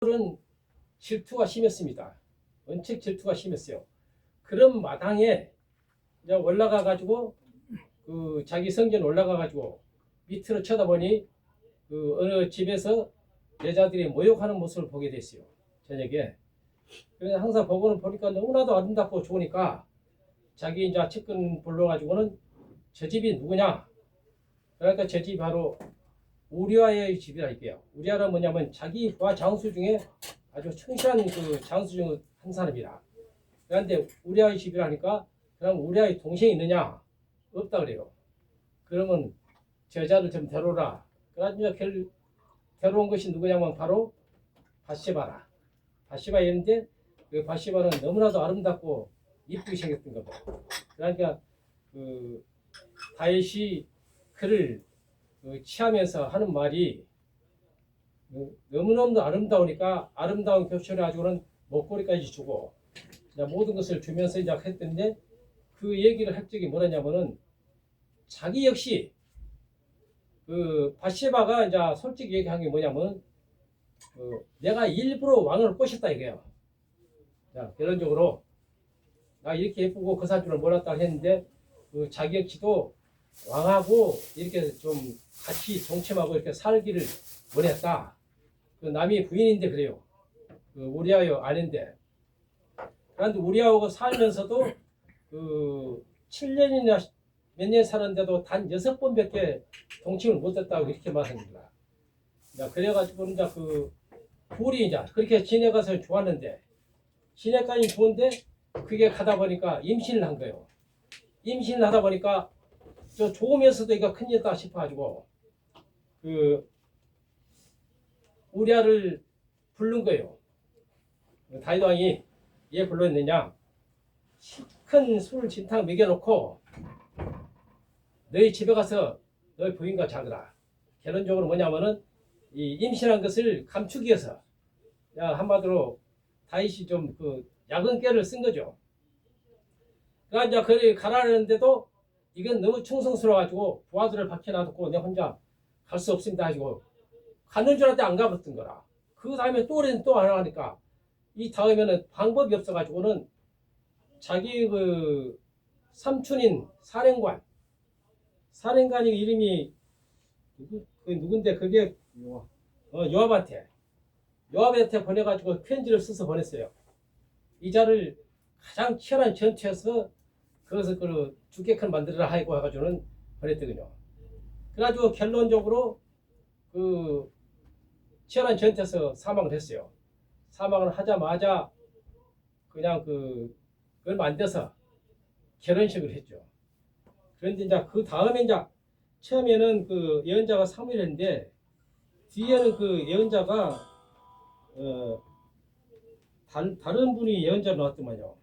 은 질투가 심했습니다. 원칙 질투가 심했어요. 그런 마당에 이제 올라가 가지고 그 자기 성전 올라가 가지고 밑으로 쳐다보니 그 어느 집에서 여자들이 모욕하는 모습을 보게 됐어요. 저녁에. 그래서 항상 보고는 보니까 너무나도 아름답고 좋으니까 자기 이제 측근 불러가지고는 저 집이 누구냐? 그러니까 저 집이 바로 우리아의 집이라 이게요. 우리아는 뭐냐면 자기 부하 장수 중에 아주 충실한 그 장수 중 한 사람이라. 그런데 우리아의 집이라니까 그럼 우리아의 동생이 있느냐? 없다 그래요. 그러면 저 여자를 좀 데려오라. 그래가지고 데려온 것이 누구냐면 바로 바세바라. 바세바였는데 그 바세바는 너무나도 아름답고 이쁘게 생겼던 거고. 그러니까 그 다윗이 그를 취하면서 하는 말이 너무너무 아름다우니까 아름다운 교촌을 가지고는 목걸이까지 주고 모든 것을 주면서 이제 했던데 그 얘기를 할 적이 뭐냐면은 자기 역시 그 바세바가 이제 솔직히 얘기한 게 뭐냐면 내가 일부러 왕을 꼬셨다 이거예요. 자, 결론적으로 나 이렇게 예쁘고 거사할 줄을 몰랐다 했는데 그 자기 역시도 왕하고 이렇게 좀 같이 동침하고 이렇게 살기를 원했다. 그 남이 부인인데 그래요. 그 우리아의 아내인데. 그런데 우리아하고 살면서도 그 7년이나 몇 년 사는데도 단 6번밖에 동침을 못했다고 이렇게 말합니다. 그래가지고 이제 그 둘이 이제 그렇게 지내가서 좋았는데 지내까지 좋은데 그게 가다 보니까 임신을 한 거예요. 임신을 하다 보니까 저 좋으면서도 이거 큰일이다 싶어가지고 그 우리아를 부른 거예요. 다윗 왕이 얘 불렀느냐? 큰 술 진탕 먹여놓고 너희 집에 가서 너희 부인과 자거라. 결론적으로 뭐냐면은 이 임신한 것을 감추기 위해서 한마디로 다윗이 좀 그 야근 깨를 쓴 거죠. 그러니까 이제 그리 가라는데도 이건 너무 충성스러워가지고 부하들을 밖에 놔두고 내 혼자 갈 수 없습니다 하시고 가는 줄 알았는데 안 가봤던 거라. 그 다음에 또 안 하니까 이 다음에는 방법이 없어가지고는 자기 그 삼촌인 사령관이 이름이 누군데 그게 요압한테 보내가지고 편지를 써서 보냈어요. 이 자를 가장 치열한 전투에서 그것을 그 주객을 만들어라 하고 해가지고는 보냈더군요. 그래가지고 결론적으로 그 치열한 전투에서 사망을 했어요. 사망을 하자마자 그냥 얼마 안 돼서 결혼식을 했죠. 그런데 이제 그 다음에 이제 처음에는 그 예언자가 사무엘인데 뒤에는 그 예언자가 다른 분이 예언자로 나왔더만요.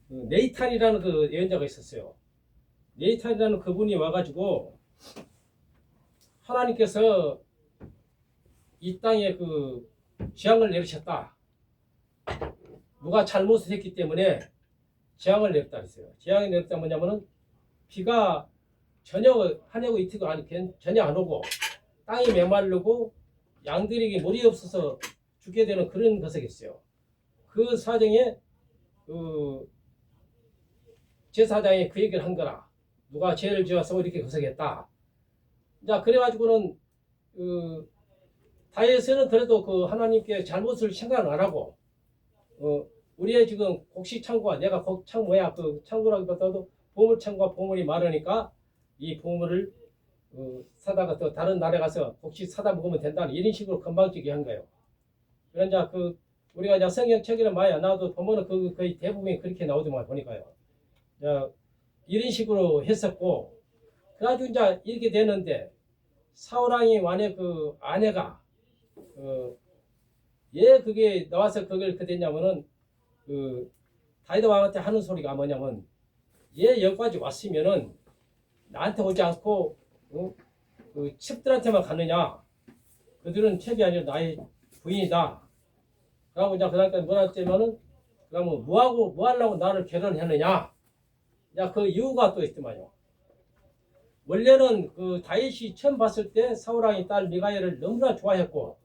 네이탄이라는 그 예언자가 있었어요. 네이탄이라는 그분이 와가지고 하나님께서 이 땅에 그 재앙을 내리셨다. 누가 잘못을 했기 때문에 재앙을 내렸다 했어요. 재앙을 내렸다 뭐냐면은 비가 전혀 한 해고 이틀도 아니 전혀 안 오고 땅이 메마르고 양들에게 물이 없어서 죽게 되는 그런 것이겠어요. 그 사정에 그 제사장이 그 얘기를 한 거라. 누가 죄를 지어서 이렇게 거석했다. 자, 그래가지고는 다윗은 그래도 그 하나님께 잘못을 생각 안 하고 우리의 지금 곡식창고가 내가 곡창 그 창고라기보다도 보물창고가 보물이 많으니까 이 보물을 사다가 또 다른 나라에 가서 곡식 사다 먹으면 된다는 이런 식으로 건방지게 한 거예요. 그러니까 우리가 이제 성경책에는 많이 안 나와도 보면은 거의 대부분이 그렇게 나오더만 보니까요. 이런 식으로 했었고, 그래가지고 이제 이렇게 되는데, 사울왕이 만약 그 아내가, 왜 그게 나와서 그걸 됐냐면은, 다윗 왕한테 하는 소리가 뭐냐면, 얘 여기까지 왔으면은, 나한테 오지 않고, 그 첩들한테만 가느냐? 그들은 첩이 아니라 나의 부인이다. 라고 이제 그러니까 뭐라 했냐면은, 그러면 뭐 하려고 나를 결혼했느냐? 야, 그 이유가 또 있더만요. 원래는 그 다윗이 처음 봤을 때 사울왕의 딸 미가엘을 너무나 좋아했고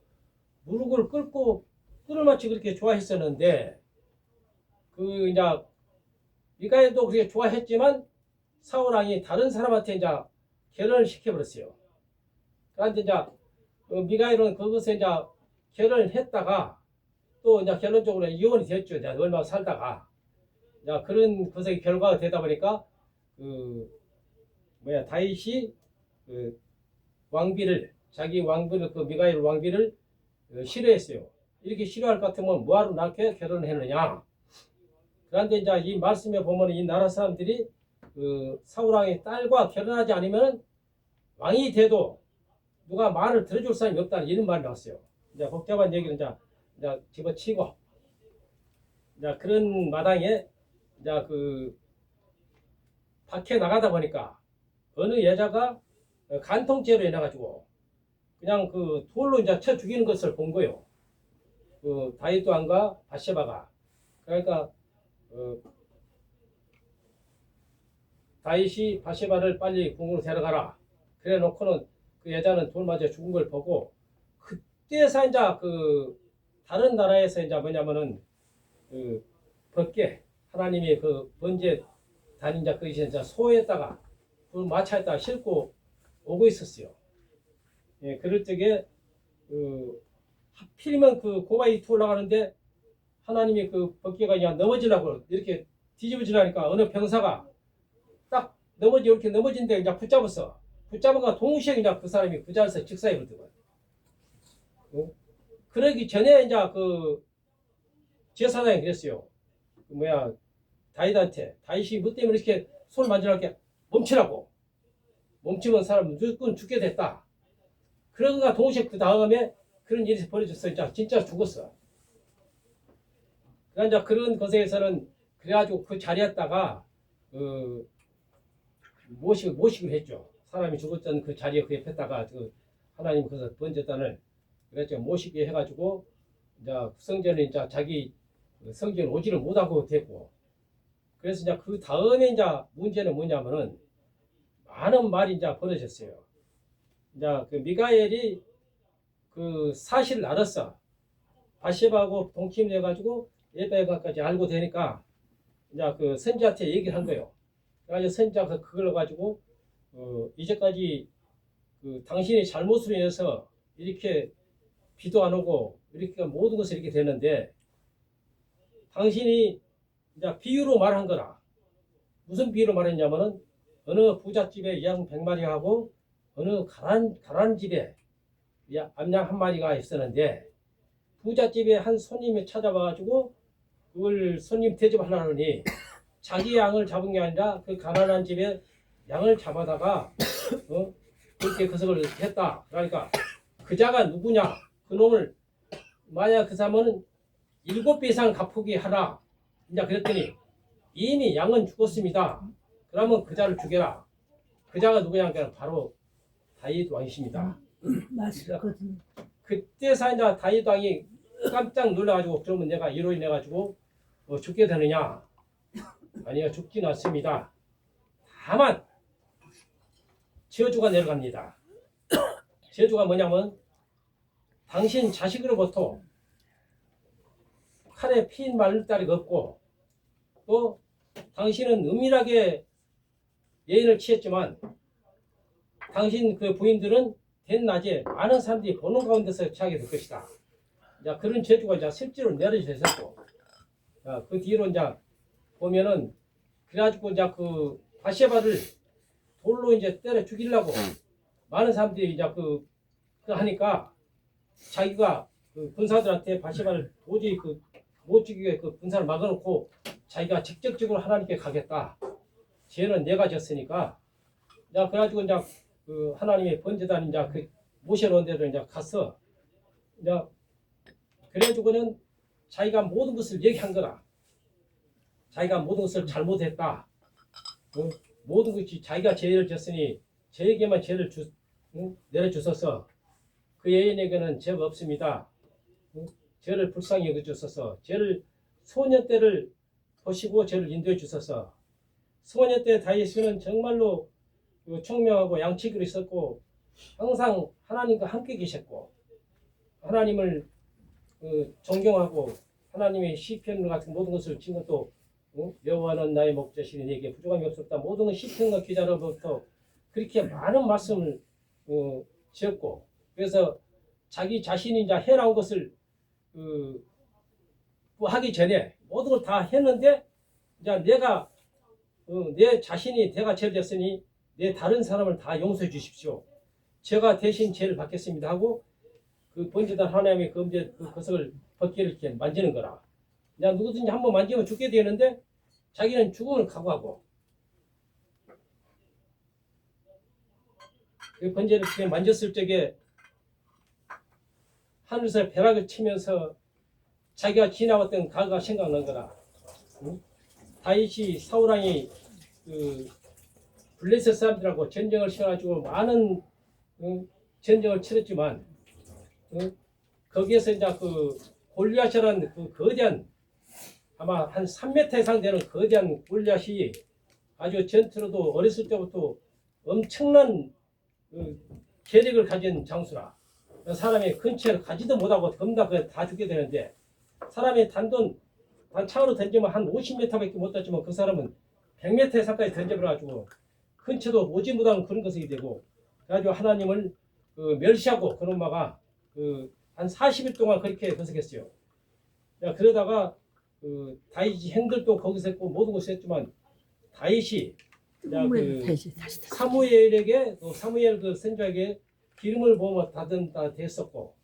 무릎을 꿇고 꿇을마치 그렇게 좋아했었는데 그 이제 미가엘도 그렇게 좋아했지만 사울왕이 다른 사람한테 이제 결혼을 시켜버렸어요. 그런데 이제 미가엘은 그것에 이제 결혼을 했다가 또 이제 결론적으로 이혼이 됐죠. 이제 얼마 살다가 이제 그런 것의 결과가 되다 보니까 다윗이 그 왕비를 자기 왕비를 그 미가엘 왕비를 싫어했어요. 이렇게 싫어할 것 같으면 뭐하러 나한테 결혼했느냐? 그런데 이제 이 말씀에 보면 이 나라 사람들이 그 사울왕의 딸과 결혼하지 않으면 왕이 돼도 누가 말을 들어줄 사람이 없다는 이런 말이 나왔어요. 이제 복잡한 얘기는 이제 집어치고 이제 그런 마당에 이제 그 밖에 나가다 보니까 어느 여자가 간통죄로 인해가지고 그냥 그 돌로 이제 쳐 죽이는 것을 본 거예요. 그 다윗 왕과 바세바가. 그러니까 다윗이 바세바를 빨리 궁으로 데려가라. 그래 놓고는 그 여자는 돌 맞아 죽은 걸 보고 그때서 이제 그 다른 나라에서 이제 뭐냐면은 그 벗게 하나님이 그 번제 다닌 자 그 이제 소에다가 그 마차에다가 싣고 오고 있었어요. 예, 그럴 적에 하필이면 그 고바이 투 올라가는데 하나님이 그 벗개가 그냥 넘어지려고 이렇게 뒤집어지려니까 어느 병사가 딱 이렇게 넘어진데 그냥 붙잡았어. 붙잡아가 동시에 그냥 그 사람이 그 자리에서 직사해 버리더라고요. 그러기 전에 이제 그 제사장이 그랬어요. 다윗이 뭐 때문에 이렇게 손을 만지라고 멈추라고. 멈추면 사람 무조건 죽게 됐다. 그런가 동시에 그 다음에 그런 일이 벌어졌어. 진짜 죽었어. 그러니까 그런 것에서는 그래가지고 그 자리에다가 모식을 했죠. 사람이 죽었던 그 자리에 그 옆에다가 그 하나님 그 번제단을 그랬죠. 모시게 해가지고 이제 성전에 이제 자기 성전 오지를 못하고 됐고. 그래서 이제 그 다음에 이제 문제는 뭐냐면은 많은 말이 이제 벌어졌어요. 이제 그 미가엘이 그 사실을 알았어. 바세바하고 동침해가지고 예배가까지 알고 되니까 이제 그 선지한테 얘기를 한 거예요. 그래가지고 선지가 그걸 가지고 이제까지 그 당신의 잘못으로 인해서 이렇게 비도 안 오고 이렇게 모든 것이 이렇게 되는데 당신이 이제 비유로 말한 거라. 무슨 비유로 말했냐면은 어느 부잣집에 양 100마리하고 어느 가난 집에 암양 1마리가 있었는데 부잣집에 한 손님이 찾아와가지고 그걸 손님 대접하려니 자기 양을 잡은 게 아니라 그 가난한 집에 양을 잡아다가 그렇게 거석을 했다. 그러니까 그 자가 누구냐? 그 놈을 만약 그 사람은 7배 이상 갚게 하라. 이제 그랬더니 이미 양은 죽었습니다. 그러면 그 자를 죽여라. 그 자가 누구냐? 그냥 바로 다윗 왕이십니다. 맞거든요. 그때서 이제 다윗 왕이 깜짝 놀라가지고 그러면 내가 이로 인해 가지고 죽게 되느냐? 아니요, 죽진 않습니다. 다만 저주가 내려갑니다. 저주가 뭐냐면 당신 자식으로부터 칼에 피인 말다리가 없고 또 당신은 은밀하게 예인을 취했지만 당신 그 부인들은 대낮에 많은 사람들이 보는 가운데서 취하게 될 것이다. 자, 그런 저주가 이제 실제로 내려졌었고, 그 뒤로 이제 보면은 그래가지고 이제 그 바세바를 돌로 이제 때려 죽이려고 많은 사람들이 이제 그 하니까 자기가 그 군사들한테 바세바를 도저히 못 죽이게 그 군사를 막아놓고 자기가 직접적으로 하나님께 가겠다. 죄는 내가 졌으니까. 자, 그래가지고 이제 그 하나님의 번제단 이제 그 모셔놓은 데로 이제 가서 이제 그래가지고는 자기가 모든 것을 얘기한 거라. 자기가 모든 것을 잘못했다. 모든 것이 자기가 죄를 졌으니 저에게만 죄를 내려주소서. 그 여인에게는 죄가 없습니다. 죄를 불쌍히 여겨주소서. 죄를 소년 때를 보시고 저를 인도해 주셔서 소년 때 다윗은 정말로 총명하고 양치기로 있었고 항상 하나님과 함께 계셨고 하나님을 존경하고 하나님의 시편 같은 모든 것을 지금 또 여호와는 나의 목자시니 내게 부족함이 없었다 모든 시편과 기자로부터 그렇게 많은 말씀을 지었고 그래서 자기 자신이 이제 해나온 것을 하기 전에 모든 걸 다 했는데 이제 내가 내 자신이 내가 죄를 졌으니 내 다른 사람을 다 용서해 주십시오. 제가 대신 죄를 받겠습니다 하고 그 번제단 하나님의 그것을 벗기를 이렇게 만지는 거라. 그냥 누구든지 한번 만지면 죽게 되는데 자기는 죽음을 각오하고 그 번제를 이렇게 만졌을 적에 하늘에서 벼락을 치면서 자기가 지나왔던 과거가 생각난 거라. 응? 다윗이 사울왕이 블레셋 사람들하고 전쟁을 치러가지고 많은 전쟁을 치렀지만 거기에서 이제 골리앗이라는 거대한 아마 한 3m 이상 되는 거대한 골리앗이 아주 전투로도 어렸을 때부터 엄청난 계력을 가진 장수라. 사람이 근처를 가지도 못하고 겁나 다 죽게 되는데 사람이 단창으로 던지면 한 50m밖에 못 던지면 그 사람은 100m 이상까지 던져버려가지고 근처도 오지 못하는 그런 것이 되고 그래가지고 하나님을 멸시하고 그놈마가 한 40일 동안 그렇게 거석했어요. 그러다가 다윗이 행들도 거기서 했고 모든 것을 했지만 다윗이 사무엘에게 또 사무엘 그 선지자에게 기름을 부어 다든다 됐었고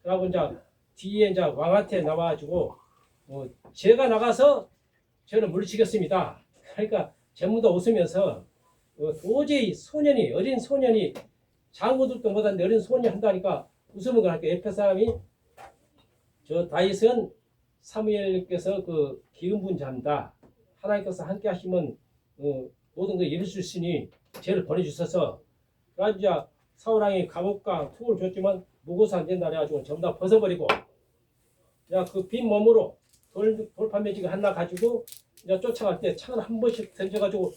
그러고 이제 뒤에 이제 왕한테 나와가지고 제가 나가서 저를 물리치겠습니다. 그러니까 전부 다 웃으면서 도저히 어린 소년이 장군들도 못하는데 어린 소년이 한다니까 웃으면 그럴까. 옆에 사람이 저 다윗은 사무엘께서 그 기름 부은 자입니다. 하나님께서 함께 하시면 모든 걸 이룰 수 있으니 죄를 보내주셔서 그래가지고 사울왕이 감옥과 투를 줬지만 무고서 안 된다 그래가지고 전부 다 벗어버리고 그 빈 몸으로 돌판매지가 하나 가지고 이제 쫓아갈 때 창을 한 번씩 던져가지고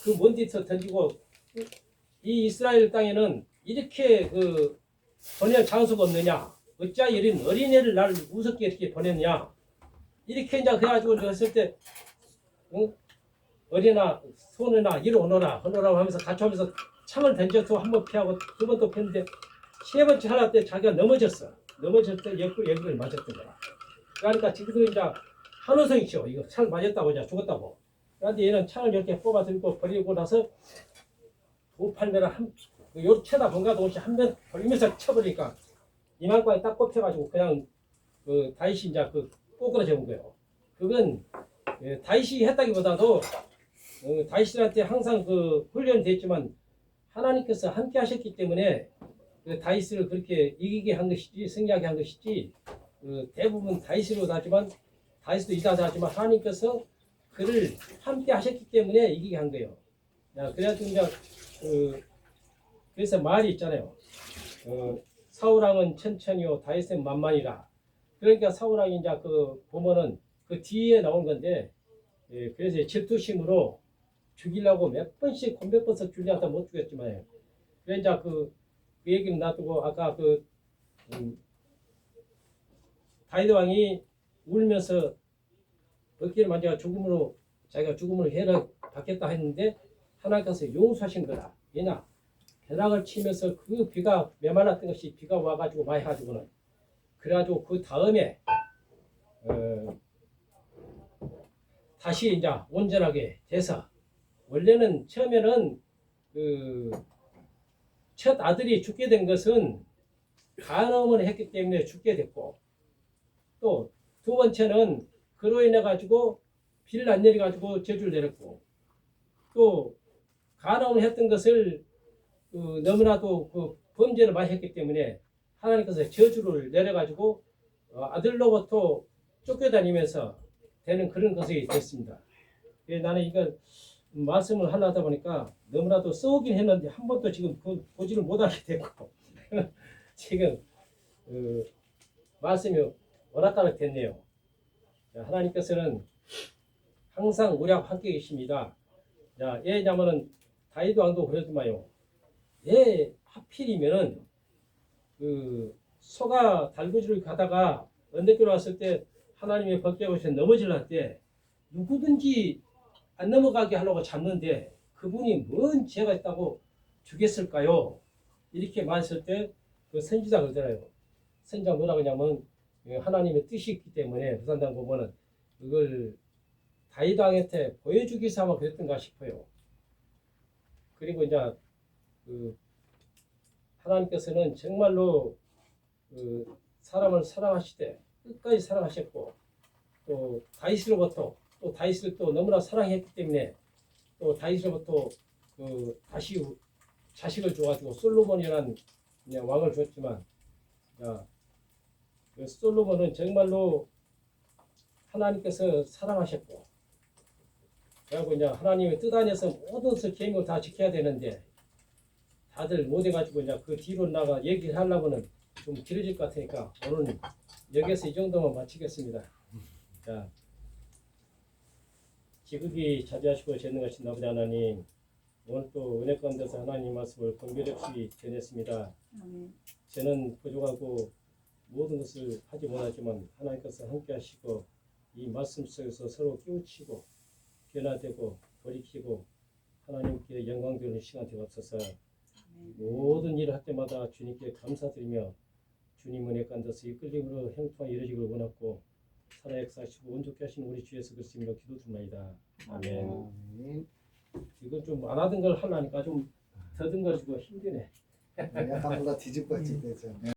그 먼 데서 던지고 이 이스라엘 땅에는 이렇게 보낼 장소가 없느냐 어찌하여 이런 어린애를 나를 우습게 이렇게 보냈냐 이렇게 이제 그래가지고 했을 때 어린아 손이나 이리 오너라 하면서 같이 오면서 창을 던져서 한 번 피하고 두 번 또 폈는데 세 번째 하나 때 자기가 넘어졌을 때 여기를 맞았던 거야. 그러니까 지들이 이제 한호성이죠. 이거 창을 맞았다고 이제 죽었다고. 그런데 얘는 창을 이렇게 뽑아 들고 버리고 나서 두 팔매를 요 쳐다본가 동시에 한 번 돌리면서 쳐버리니까 이만큼에 딱 꼽혀가지고 그냥 다윗이 이제 꼬꾸라져 온 거예요. 그건 다윗이 했다기보다도 다윗한테 항상 훈련이 됐지만 하나님께서 함께 하셨기 때문에 다윗을 그렇게 이기게 한 것이지 승리하게 한 것이지 대부분 다윗으로 하지만 다윗도 이다하지만 하나님께서 그를 함께 하셨기 때문에 이기게 한 거예요. 그래가지고 이제 그래서 말이 있잖아요. 사울왕은 천천히요 다윗은 만만이라. 그러니까 사울왕이 이제 보면은 그 뒤에 나온 건데 그래서 질투심으로 죽이려고 몇 번씩 몇 번씩 죽이려다 못 죽였지만 그래 이제 그 얘기는 놔두고 아까 다윗 왕이 울면서 어깨를 만져가 자기가 죽음으로 해를 받겠다 했는데 하나님께서 용서하신 거다. 왜냐 벼락을 치면서 그 비가 메말랐던 것이 비가 와가지고 많이 해가지고는 그래가지고 그 다음에 다시 이제 온전하게 돼서 원래는 처음에는 첫 아들이 죽게 된 것은 간음을 했기 때문에 죽게 됐고 또 두 번째는 그로 인해 가지고 비를 안 내려 가지고 저주를 내렸고 또 간음을 했던 것을 너무나도 범죄를 많이 했기 때문에 하나님께서 저주를 내려 가지고 아들로부터 쫓겨다니면서 되는 그런 것이 됐습니다. 나는 이걸 말씀을 하려다 보니까 너무나도 써오긴 했는데 한 번도 지금 보지를 못하게 됐고 지금 말씀이 오락가락 됐네요. 자, 하나님께서는 항상 우리와 함께 계십니다. 자, 왜냐면은 다윗 왕도 그러지만요. 왜 하필이면은 그 소가 달구지를 가다가 언덕길로 왔을 때 하나님의 법궤하고서 넘어질랄 때 누구든지 안 넘어가게 하려고 잡는데 그분이 뭔 죄가 있다고 죽였을까요? 이렇게 말했을 때 그 선지자 그러잖아요. 선지자 뭐라고 하냐면 하나님의 뜻이 있기 때문에 부산당 보면은 그걸 다윗 왕한테 보여주기 삼아 그랬던가 싶어요. 그리고 이제 그 하나님께서는 정말로 그 사람을 사랑하시되 끝까지 사랑하셨고 또 다윗으로부터 또 다윗을 또 너무나 사랑했기 때문에 또 다윗으로부터 그 다시 자식을 줘가지고 솔로몬이라는 왕을 줬지만 그 솔로몬은 정말로 하나님께서 사랑하셨고 그리고 이제 하나님의 뜻 안에서 모든 것을 계명을 다 지켜야 되는데 다들 못해가지고 이제 그 뒤로 나가 얘기를 하려면은 좀 길어질 것 같으니까 오늘 여기서 이 정도만 마치겠습니다. 자, 지극히 자비하시고 전능하신 아버지 하나님, 오늘 또 은혜 가운데서 하나님 말씀을 분별없이 전했습니다. 저는 부족하고 모든 것을 하지 못하지만 하나님께서 함께 하시고 이 말씀 속에서 서로 깨우치고 변화되고 돌이키고 하나님께 영광 되는 시간 되옵소서. 모든 일을 할 때마다 주님께 감사드리며 주님 은혜 가운데서 이끌림으로 형통하 이루어지길 원하고 살아 역사하시고 온전케 하시는 우리 주 예수 그리스도로 기도드립니다. 아멘. 이건 좀 안 하던 걸 하려니까 좀 더듬거리고 힘드네. 약간 뭔가 뒤집어지죠.